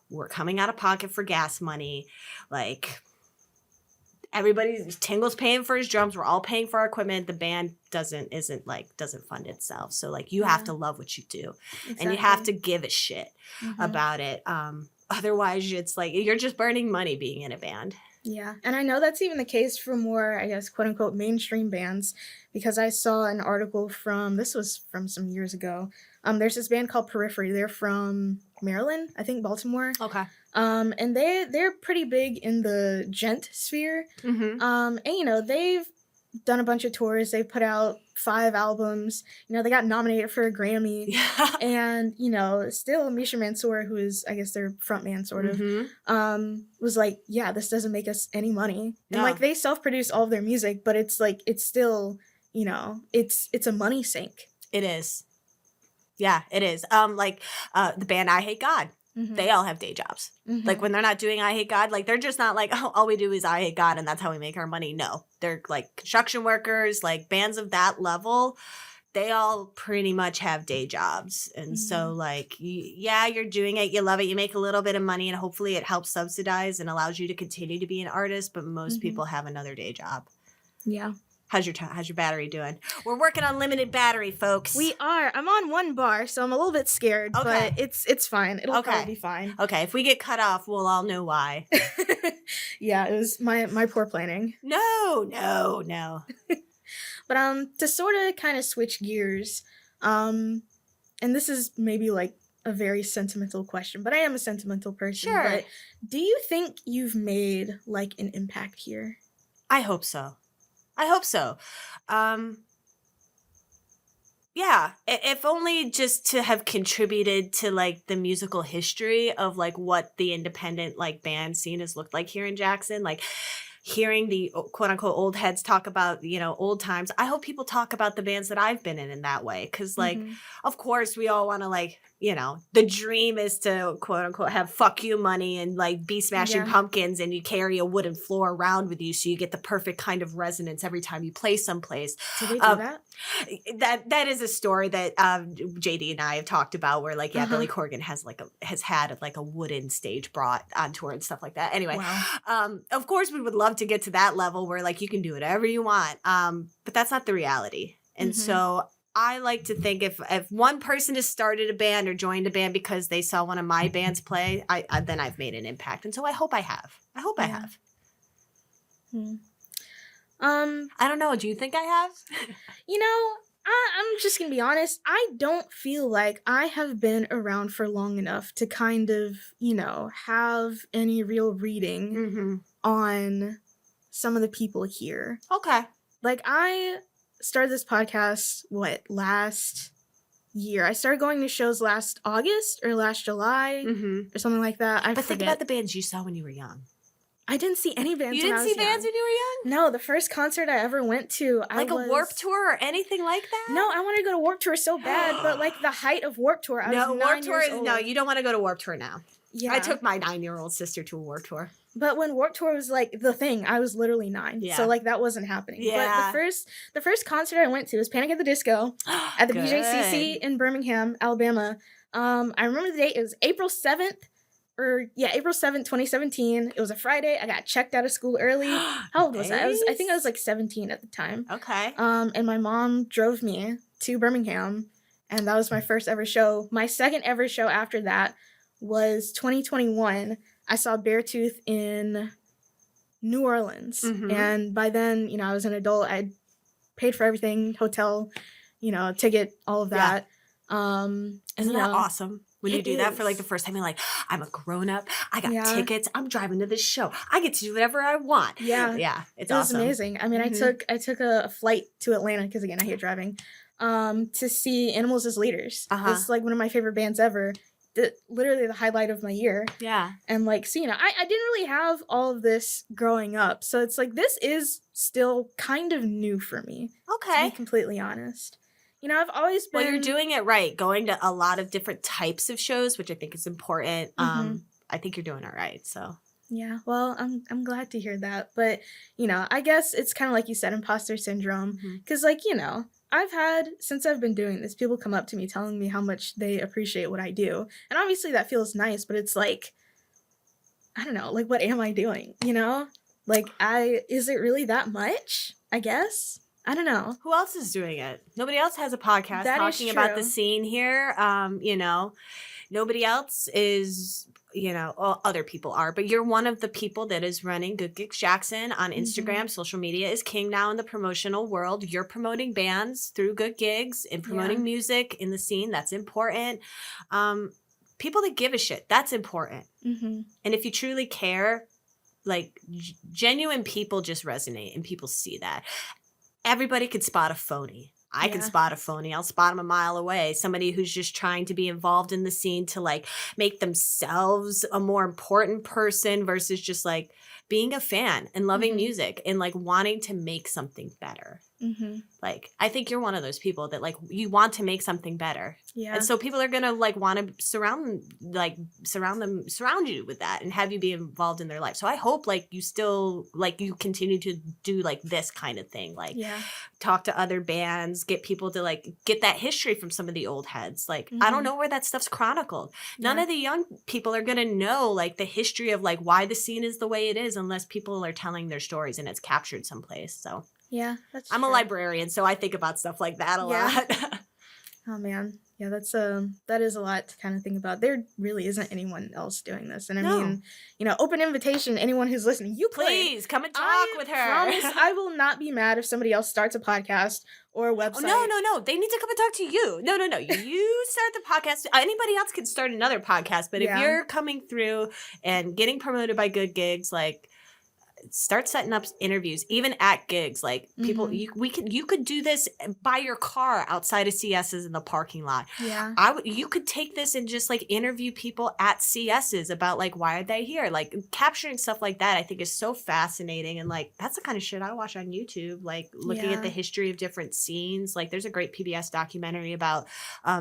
We're coming out of pocket for gas money. Like Tingle's paying for his drums. We're all paying for our equipment. The band doesn't fund itself. So like you have to love what you do, and you have to give a shit about it. otherwise it's like you're just burning money being in a band. Yeah, and I know that's even the case for more, I guess, quote unquote, mainstream bands, because I saw an article this was from some years ago. There's this band called Periphery. They're from Maryland, I think Baltimore. Okay. And they're pretty big in the gent sphere. Mm-hmm. And they've done a bunch of tours. They've put out 5 albums. They got nominated for a Grammy. Yeah. And, still Misha Mansour, who is, I guess, their frontman, sort of, was like, yeah, this doesn't make us any money. No. And, they self-produce all of their music, but it's, it's still, it's a money sink. It is. Yeah, it is. The band I Hate God. Mm-hmm. They all have day jobs. Mm-hmm. When they're not doing I Hate God, they're just not all we do is I Hate God and that's how we make our money. No, they're construction workers, bands of that level. They all pretty much have day jobs. And so you're doing it. You love it. You make a little bit of money and hopefully it helps subsidize and allows you to continue to be an artist. But most people have another day job. Yeah. How's your battery doing? We're working on limited battery, folks. We are. I'm on 1 bar, so I'm a little bit scared, but it's fine. It'll probably be fine. Okay, if we get cut off, we'll all know why. Yeah, it was my poor planning. No. But to sort of kind of switch gears, and this is maybe a very sentimental question, but I am a sentimental person. Sure. But do you think you've made an impact here? I hope so. Yeah, if only just to have contributed to the musical history of what the independent band scene has looked like here in Jackson, hearing the quote unquote old heads talk about, old times. I hope people talk about the bands that I've been in that way. Cause of course we all want to the dream is to quote unquote have fuck you money and be smashing pumpkins and you carry a wooden floor around with you. So you get the perfect kind of resonance every time you play someplace. Do they do that? That is a story that JD and I have talked about where Billy Corgan has had a wooden stage brought on tour and stuff like that. Anyway, of course we would love to get to that level where you can do whatever you want. But that's not the reality. And so I like to think if one person has started a band or joined a band because they saw one of my bands play, then I've made an impact. And so I hope I have. I have. I don't know. Do you think I have? I'm just going to be honest. I don't feel like I have been around for long enough to kind of, have any real reading on some of the people here. Okay. I started this podcast, last year? I started going to shows last August or last July or something like that. I forget. Think about the bands you saw when you were young. I didn't see any bands. You didn't see bands when you were young? No, the first concert I ever went to, a Warped Tour or anything like that? No, I wanted to go to Warped Tour so bad, but the height of Warped Tour, I was 9 Warped Tour years old. No, you don't want to go to Warped Tour now. Yeah. I took my 9-year-old sister to a Warped Tour. But when Warped Tour was the thing, I was literally 9. Yeah. So that wasn't happening. Yeah. But the first concert I went to was Panic at the Disco at the BJCC in Birmingham, Alabama. I remember the date. It was April 7th. April 7th, 2017. It was a Friday. I got checked out of school early. How old was I? I think I was 17 at the time. Okay. And my mom drove me to Birmingham, and that was my first ever show. My second ever show after that was 2021. I saw Beartooth in New Orleans. And by then, I was an adult. I'd paid for everything, hotel, ticket, all of that. Isn't that awesome? When you do that for the first time, you're I'm a grown up. I got tickets. I'm driving to this show. I get to do whatever I want. Yeah. Yeah. It was amazing. I mean, I took a flight to Atlanta because again, I hate driving, to see Animals as Leaders. It's one of my favorite bands ever. Literally the highlight of my year. Yeah. And I didn't really have all of this growing up. So it's this is still kind of new for me. Okay. To be completely honest. I've always been... Well, you're doing it right. Going to a lot of different types of shows, which I think is important. I think you're doing it right, so... Yeah, well, I'm glad to hear that. But, I guess it's kind of like you said, imposter syndrome. Because, I've had, since I've been doing this, people come up to me telling me how much they appreciate what I do. And obviously that feels nice, but it's I don't know, what am I doing, is it really that much, I guess? I don't know. Who else is doing it? Nobody else has a podcast talking about the scene here. Nobody else is well, other people are, but you're one of the people that is running Good Gigs Jackson on Instagram. Social media is king now in the promotional world. You're promoting bands through Good Gigs and promoting music in the scene. That's important. People that give a shit, that's important. And if you truly care, like genuine people just resonate and people see that. Everybody could spot a phony. I can spot a phony. I'll spot them a mile away. Somebody who's just trying to be involved in the scene to like make themselves a more important person versus just like being a fan and loving music and like wanting to make something better. Like, I think you're one of those people that like you want to make something better. And so people are going to like want to surround you with that and have you be involved in their life. So I hope like you still like you continue to do like this kind of thing. Like talk to other bands, get people to like get that history from some of the old heads. Like, I don't know where that stuff's chronicled. None of the young people are going to know like the history of like why the scene is the way it is unless people are telling their stories and it's captured someplace. So I'm a librarian, so I think about stuff like that a lot. Oh man. Yeah, that is a lot to kind of think about. There really isn't anyone else doing this. And I mean, open invitation, anyone who's listening, please come and talk with her. I promise I will not be mad if somebody else starts a podcast or a website. Oh, no. They need to come and talk to you. No. You start the podcast. Anybody else can start another podcast, but if you're coming through and getting promoted by Good Gigs, like start setting up interviews, even at gigs. Like people, you could do this by your car outside of CS's in the parking lot. You could take this and just like interview people at CS's about like why are they here? Like capturing stuff like that, I think is so fascinating, and like that's the kind of shit I watch on YouTube. Like looking at the history of different scenes. Like there's a great PBS documentary about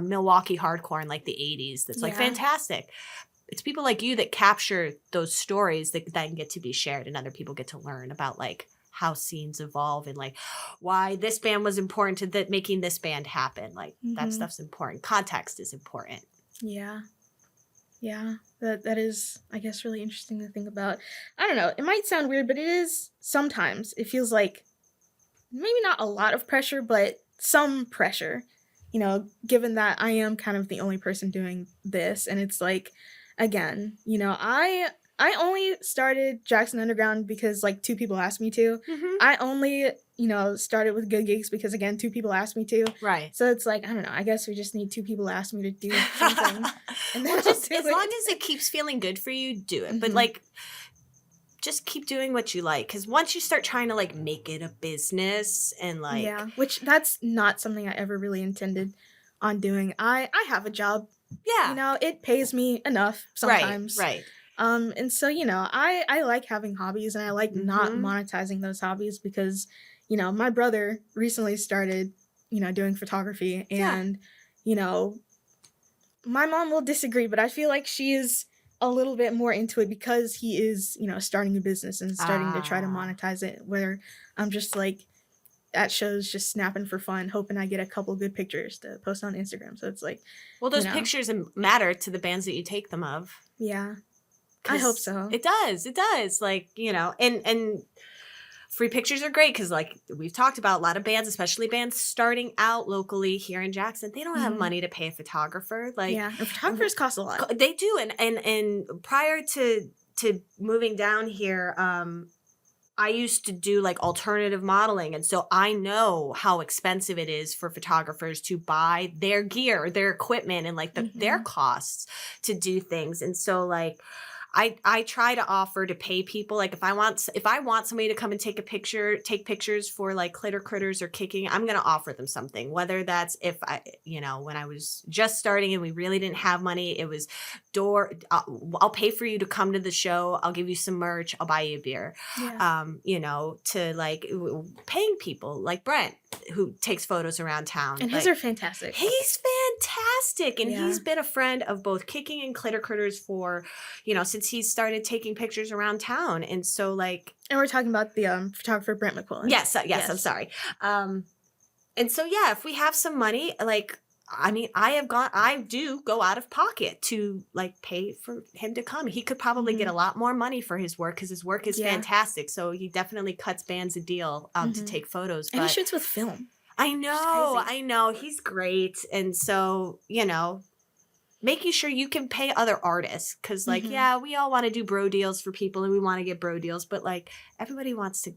Milwaukee hardcore in like the 80s. That's like fantastic. It's people like you that capture those stories that then get to be shared and other people get to learn about like how scenes evolve and like why this band was important to making this band happen. Like that stuff's important. Context is important. Yeah. That is, I guess, really interesting to think about. I don't know. It might sound weird, but it is sometimes. It feels like maybe not a lot of pressure, but some pressure, given that I am kind of the only person doing this. And it's like, again, I only started Jackson Underground because like 2 people asked me to. I only, started with Good Gigs because again 2 people asked me to. Right. So it's like, I don't know, I guess we just need 2 people to ask me to do something. And then just as long as it keeps feeling good for you, do it. But like just keep doing what you like, because once you start trying to like make it a business and like which that's not something I ever really intended on doing. I have a job. It pays me enough sometimes. Right. And so, I like having hobbies and I like not monetizing those hobbies because, my brother recently started, doing photography and, my mom will disagree, but I feel like she is a little bit more into it because he is, starting a business and starting to try to monetize it, where I'm just like, at shows just snapping for fun, hoping I get a couple good pictures to post on Instagram. So it's like, well, those pictures matter to the bands that you take them of. Yeah, I hope so. It does. Like, and free pictures are great because like we've talked about, a lot of bands, especially bands starting out locally here in Jackson, they don't have money to pay a photographer. Like, and photographers cost a lot. They do. And prior to moving down here, I used to do like alternative modeling. And so I know how expensive it is for photographers to buy their gear, their equipment, and like their costs to do things. And so like, I try to offer to pay people. Like if I want somebody to come and take pictures for like Clitter Critters or Kicking, I'm going to offer them something, whether that's if I, when I was just starting and we really didn't have money, it was I'll pay for you to come to the show. I'll give you some merch. I'll buy you a beer. To like paying people like Brent, who takes photos around town. And his are fantastic. He's fantastic. And he's been a friend of both Kicking and Clitter Critters for, since he started taking pictures around town. And so like... And we're talking about the photographer Brent McQuillan. Yes, I'm sorry. And so, yeah, if we have some money, like... I mean, I do go out of pocket to like pay for him to come. He could probably get a lot more money for his work because his work is fantastic. So he definitely cuts bands a deal to take photos. And he shoots with film. I know. He's great. And so, making sure you can pay other artists. Because, like, yeah, we all want to do bro deals for people and we want to get bro deals. But, like, everybody wants to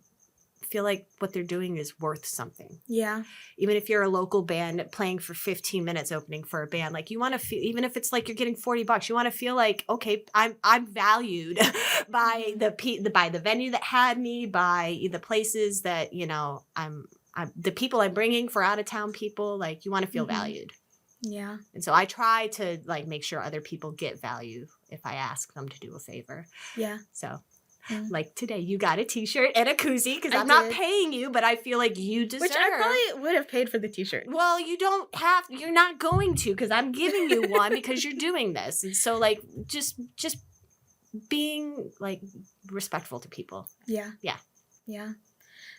feel like what they're doing is worth something. Yeah. Even if you're a local band playing for 15 minutes opening for a band, like, you want to feel, even if it's like you're getting $40, you want to feel like, okay, I'm valued by the venue that had me, by the places that, you know, I'm the people I'm bringing for out of town people. Like, you want to feel valued. Yeah. And so I try to, like, make sure other people get value if I ask them to do a favor. Yeah. So, like, today you got a t-shirt and a koozie because I'm not paying you, but I feel like you deserve. Which I probably would have paid for the t-shirt. Well, you're not going to, because I'm giving you one because you're doing this. And so, like, just being, like, respectful to people. Yeah. Yeah. Yeah.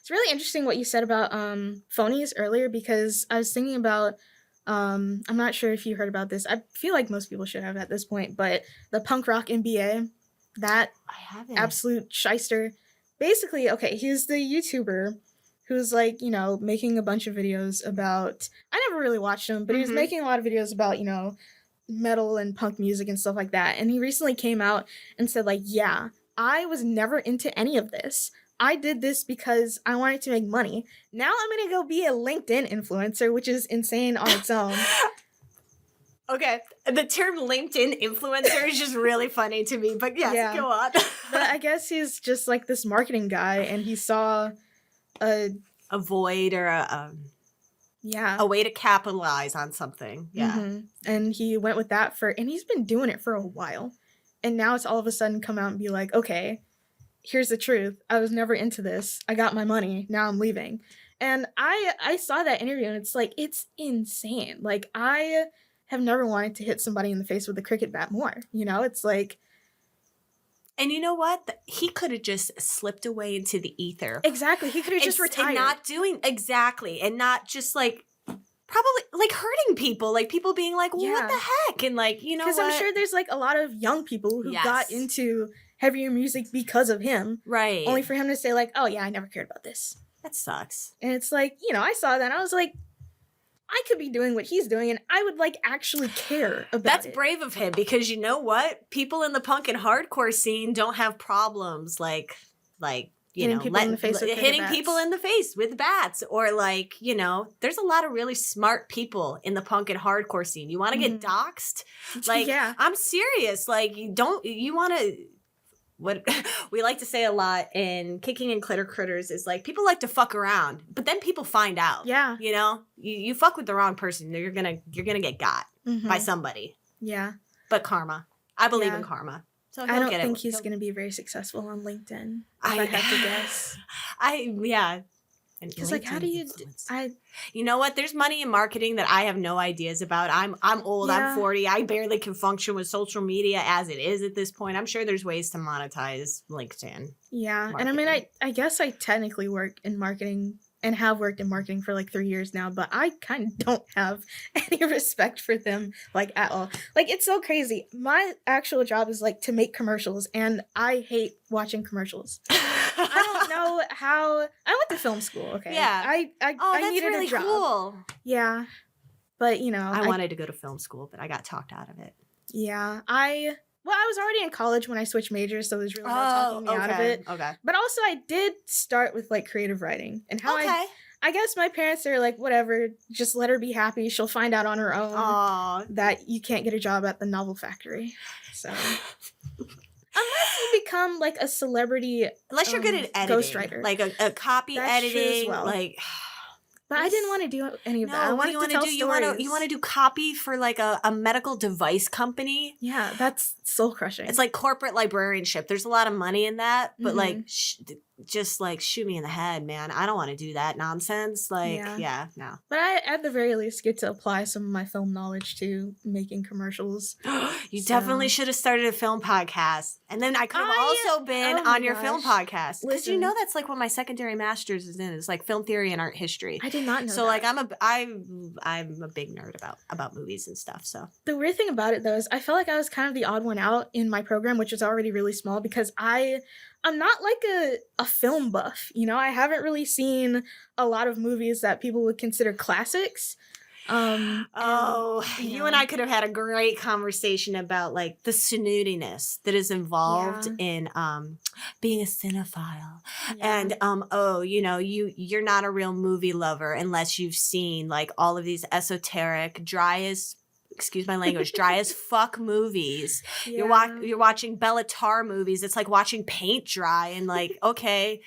It's really interesting what you said about phonies earlier, because I was thinking about, I'm not sure if you heard about this. I feel like most people should have at this point, but the punk rock MBA, that I haven't. absolute shyster. Basically, okay, he's the YouTuber who's, like, you know, making a bunch of videos about, I never really watched him, but he was making a lot of videos about, you know, metal and punk music and stuff like that. And he recently came out and said, like, yeah, I was never into any of this. I did this because I wanted to make money. Now I'm going to go be a LinkedIn influencer, which is insane on its own. Okay. The term LinkedIn influencer is just really funny to me, but yes, go on. But I guess he's just, like, this marketing guy, and he saw a void or a way to capitalize on something. Yeah. And he went with that and he's been doing it for a while. And now it's all of a sudden come out and be like, okay, here's the truth. I was never into this. I got my money. Now I'm leaving. And I saw that interview, and it's like, it's insane. Like, I have never wanted to hit somebody in the face with a cricket bat more. You know, it's like. And you know what? He could have just slipped away into the ether. Exactly. He could have just retired. And not doing, exactly. And not just, like, probably, like, hurting people. Like, people being like, well, what the heck? And, like, you know what? Because I'm sure there's, like, a lot of young people who got into heavier music because of him. Right. Only for him to say, like, oh, yeah, I never cared about this. That sucks. And it's like, you know, I saw that and I was like, I could be doing what he's doing and I would, like, actually care about That's it. brave of him, because you know what? People in the punk and hardcore scene don't have problems like you hitting know, people in the face with hitting people in the face with bats, or, like, you know, there's a lot of really smart people in the punk and hardcore scene. You want to get doxxed? Like, I'm serious. Like, you want to. What we like to say a lot in Kicking and Clitter Critters is, like, people like to fuck around, but then people find out. Yeah. You know, you fuck with the wrong person, you're gonna get got by somebody. Yeah. But karma. I believe in karma. So I don't think he's going to be very successful on LinkedIn, if I have to guess. Because, like, how do you... You know what? There's money in marketing that I have no ideas about. I'm old. Yeah. I'm 40. I barely can function with social media as it is at this point. I'm sure there's ways to monetize LinkedIn. Yeah. Marketing. And I mean, I guess I technically work in marketing and have worked in marketing for, like, 3 years now, but I kind of don't have any respect for them, like, at all. Like, it's so crazy. My actual job is, like, to make commercials, and I hate watching commercials. I don't know how. I went to film school, okay? Yeah. I that's needed really a job. Cool. Yeah. But, you know. I wanted to go to film school, but I got talked out of it. Yeah. I was already in college when I switched majors, so there's really no talking me out of it. Okay. But also, I did start with, like, creative writing. And how I guess my parents are like, whatever, just let her be happy. She'll find out on her own that you can't get a job at the novel factory. So, unless you become, like, a celebrity, unless you're good at editing, ghostwriter, like a copy editing, like. But I didn't want to do any of that. I wanted to tell stories. You want to do copy for, like, a medical device company? Yeah, that's soul crushing. It's like corporate librarianship. There's a lot of money in that, but like, just, like, shoot me in the head, man. I don't want to do that nonsense. Like, no. But I, at the very least, get to apply some of my film knowledge to making commercials. You definitely should have started a film podcast. And then I could have also been on your film podcast. Because you know that's, like, what my secondary master's is in. It's, like, film theory and art history. I did not know so, that. like, I'm a big nerd about movies and stuff, so. The weird thing about it, though, is I felt like I was kind of the odd one out in my program, which is already really small, because I'm not, like, a film buff, you know? I haven't really seen a lot of movies that people would consider classics. You and I could have had a great conversation about like the snootiness that is involved in being a cinephile. And you're not a real movie lover unless you've seen like all of these esoteric, excuse my language, dry as fuck movies. Yeah. You're watching Bella Tarr movies. It's like watching paint dry and like, okay,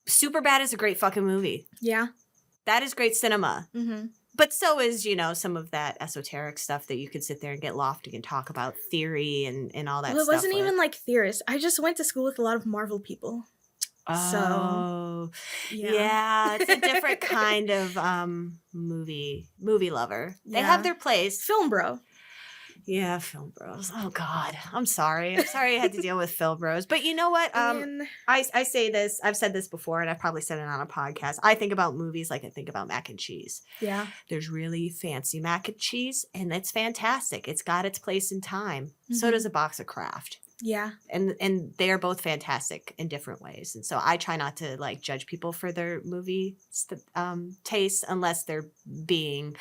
Superbad is a great fucking movie. Yeah. That is great cinema. Mm-hmm. But so is, some of that esoteric stuff that you could sit there and get lofty and talk about theory and all that stuff. Well, it wasn't even like theorists. I just went to school with a lot of Marvel people. Oh, yeah. It's a different kind of movie lover. They have their place. Film bro. Yeah, film bros. Oh God, I'm sorry. I had to deal with film bros. But you know what? I say this. I've said this before, and I've probably said it on a podcast. I think about movies like I think about mac and cheese. Yeah. There's really fancy mac and cheese, and it's fantastic. It's got its place in time. So does a box of Kraft. Yeah. And they are both fantastic in different ways. And so I try not to like judge people for their movie tastes unless they're being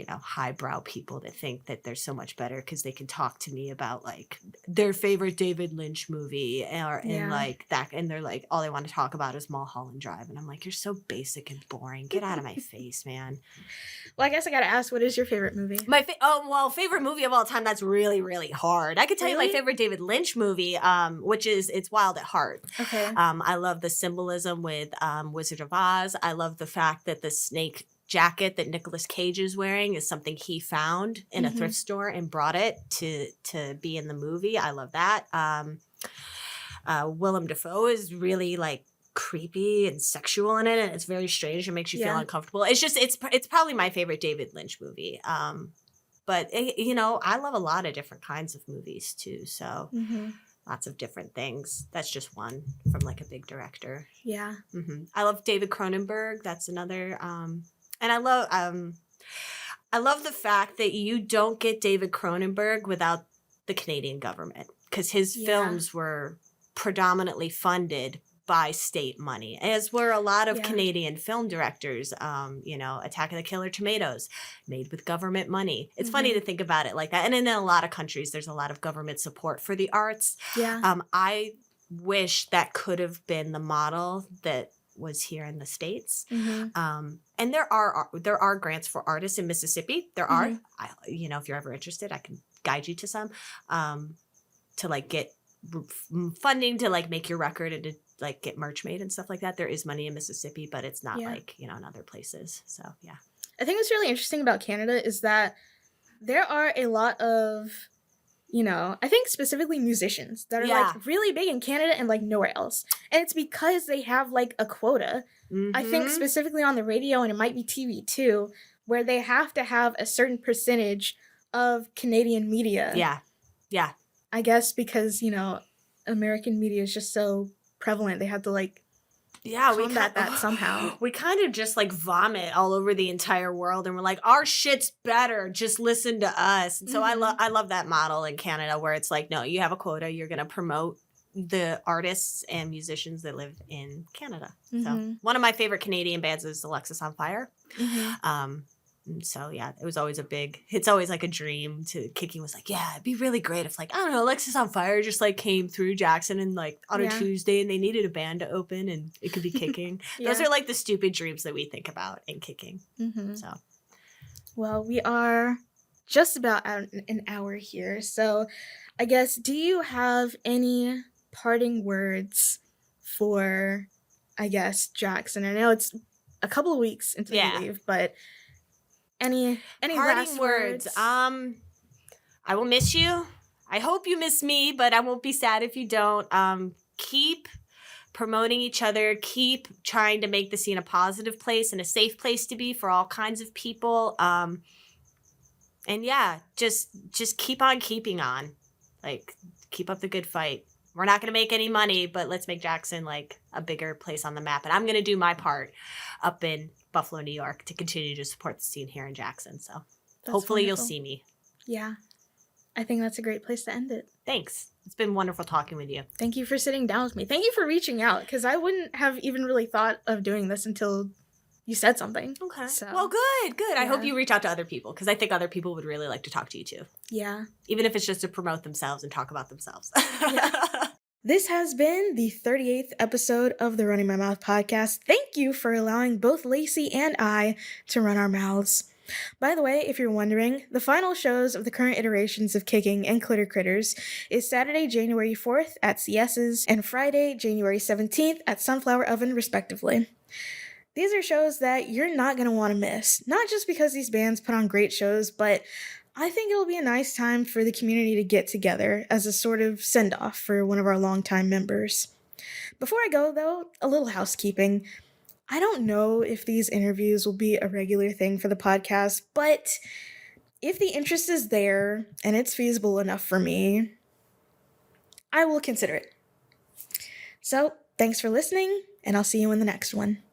highbrow people that think that they're so much better because they can talk to me about like their favorite David Lynch movie and like that. And they're like, all they want to talk about is Mulholland Drive. And I'm like, you're so basic and boring. Get out of my face, man. Well, I guess I got to ask, what is your favorite movie? Favorite movie of all time. That's really, really hard. I could tell you my favorite David Lynch movie, which is It's Wild at Heart. Okay. I love the symbolism with Wizard of Oz. I love the fact that the snake jacket that Nicolas Cage is wearing is something he found in a thrift store and brought it to be in the movie. I love that. Willem Dafoe is really like creepy and sexual in it, and it's very strange. It makes you feel uncomfortable. It's just it's probably my favorite David Lynch movie. But I love a lot of different kinds of movies too. So lots of different things. That's just one from like a big director. Yeah. I love David Cronenberg. That's another. And I love the fact that you don't get David Cronenberg without the Canadian government because his films were predominantly funded by state money, as were a lot of Canadian film directors. Attack of the Killer Tomatoes, made with government money. It's funny to think about it like that. And in a lot of countries, there's a lot of government support for the arts. Yeah. I wish that could have been the model that was here in the States. And there are grants for artists in Mississippi. There are, if you're ever interested, I can guide you to some, to like get funding to like make your record and to like get merch made and stuff like that. There is money in Mississippi, but it's not like, in other places. So, yeah. I think what's really interesting about Canada is that there are a lot of, I think specifically musicians that are like really big in Canada and like nowhere else. And it's because they have like a quota. I think specifically on the radio, and it might be TV too, where they have to have a certain percentage of Canadian media. Yeah. Yeah. I guess because, American media is just so prevalent. They have to like combat that somehow. We kind of just like vomit all over the entire world, and we're like, our shit's better. Just listen to us. And so I love that model in Canada where it's like, no, you have a quota. You're going to promote the artists and musicians that live in Canada. So one of my favorite Canadian bands is Alexis on Fire. So yeah, it was always it's always like a dream to Kicking was like, yeah, it'd be really great if like, I don't know, Alexis on Fire just like came through Jackson and like on a Tuesday and they needed a band to open and it could be Kicking. Those are like the stupid dreams that we think about in Kicking. So, well, we are just about an hour here. So I guess, do you have any parting words for, I guess, Jackson? I know it's a couple of weeks until you leave, but any parting last words? I will miss you. I hope you miss me, but I won't be sad if you don't. Keep promoting each other. Keep trying to make the scene a positive place and a safe place to be for all kinds of people. And yeah, just keep on keeping on. Like, keep up the good fight. We're not going to make any money, but let's make Jackson like a bigger place on the map. And I'm going to do my part up in Buffalo, New York to continue to support the scene here in Jackson. So hopefully you'll see me. Yeah. I think that's a great place to end it. Thanks. It's been wonderful talking with you. Thank you for sitting down with me. Thank you for reaching out, because I wouldn't have even really thought of doing this until you said something. Okay. So, well, good. I hope yeah. you reach out to other people because I think other people would really like to talk to you too. Yeah. Even if it's just to promote themselves and talk about themselves. Yeah. This has been the 38th episode of the Running My Mouth podcast. Thank you for allowing both Lacy and I to run our mouths. By the way, if you're wondering, the final shows of the current iterations of Kicking and Clitter Critters is Saturday, January 4th at CS's and Friday, January 17th at Sunflower Oven, respectively. These are shows that you're not going to want to miss, not just because these bands put on great shows, but I think it'll be a nice time for the community to get together as a sort of send-off for one of our longtime members. Before I go, though, a little housekeeping. I don't know if these interviews will be a regular thing for the podcast, but if the interest is there and it's feasible enough for me, I will consider it. So, thanks for listening, and I'll see you in the next one.